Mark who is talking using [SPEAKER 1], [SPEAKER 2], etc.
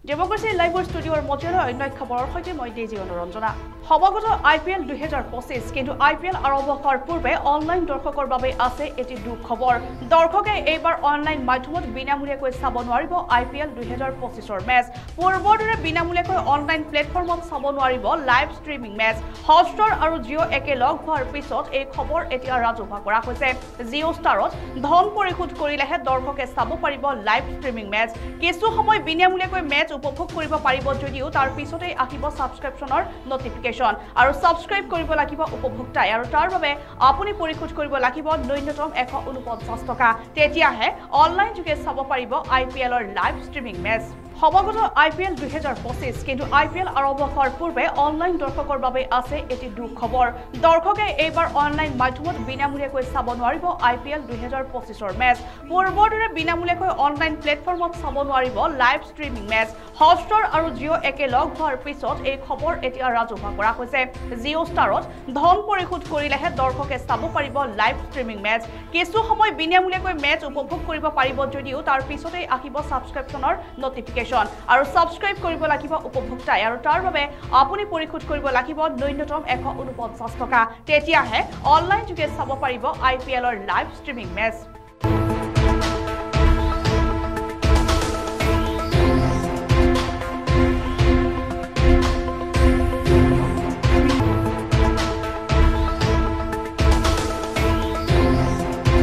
[SPEAKER 1] ডেমোক্ৰেসি লাইভৰ ষ্টুডিঅ'ৰ মজিয়ালৈ অন্য এক খবৰৰ সৈতে মই ডেজি অনুৰঞ্জনা সমাগত IPL 2025 কিন্তু IPL আৰম্ভ হোৱাৰ পূৰ্বে অনলাইন দৰ্শকৰ বাবে আছে এটি দুখবৰ দৰ্শকে এইবাৰ অনলাইন মাধ্যমত বিনামূলীয়াকৈ চাব নোৱাৰিব IPL 2025ৰ মেচ পূৰ্বৰ দৰে বিনামূলীয়াকৈ অনলাইন প্লেটফৰ্মত চাব নোৱাৰিব লাইভ ষ্ট্ৰীমিং মেচ হটষ্টাৰ আৰু জিঅ' একেলগ হোৱাৰ পিছত এই খবৰ এতিয়া ৰাজহুৱা কৰা হৈছে জিঅ' ষ্টাৰত ধন পৰিশোধ কৰিলেহে দৰ্শকে চাব পাৰিব লাইভ ষ্ট্ৰীমিং মেচ কিছু সময় বিনামূলীয়াকৈ মেচ উপভোগ কৰিব পাৰিব যদিও তাৰ পিছতে আহিব সাবস্ক্ৰিপচনৰ নটিফিকেশন আৰু সাবস্ক্ৰাইব কৰিব লাগিব উপভোক্তাই আৰু তাৰ বাবে আপুনি পৰিশোধ কৰিব লাগিব ন্যূনতম 149 টকা তেতিয়াহে অনলাইন যোগে চাব পাৰিব IPLৰ লাইভ ষ্ট্ৰীমিং মেচ সমাগত IPL 2025 কিন্তু IPL আৰম্ভ হোৱাৰ পূৰ্বে অনলাইন দৰ্শকৰ বাবে আছে এটি দুখবৰ দৰ্শকে এইবাৰ অনলাইন মাধ্যমত বিনামূলীয়াকৈ চাব নোৱাৰিব IPL 2025ৰ মেচ পূৰ্বৰ দৰে বিনামূলীয়াকৈ অনলাইন প্লেটফৰ্মত চাব নোৱাৰিব লাইভ ষ্ট্ৰীমিং মেচ হটষ্টাৰ আৰু জিঅ' একেলগ হোৱাৰ পিছত এই খবৰ এতিয়া ৰাজহুৱা কৰা হৈছে জিঅ' ষ্টাৰত ধন পৰিশোধ কৰিলেহে দৰ্শকে চাব পাৰিব লাইভ ষ্ট্ৰীমিং মেচ কিছু সময় বিনামূলীয়াকৈ মেচ উপভোগ কৰিব পাৰিব যদিও তাৰ পিছতে আহিব সাবস্ক্ৰিপচনৰ নটিফিকেশন আৰু সাবস্ক্ৰাইব কৰিব লাগিব উপভোক্তাই আৰু তাৰ বাবে আপুনি পৰিশোধ কৰিব লাগিব ন্যূনতম 149 টকা তেতিয়াহে অনলাইন যোগে চাব পাৰিব IPLৰ লাইভ ষ্ট্ৰীমিং মেচ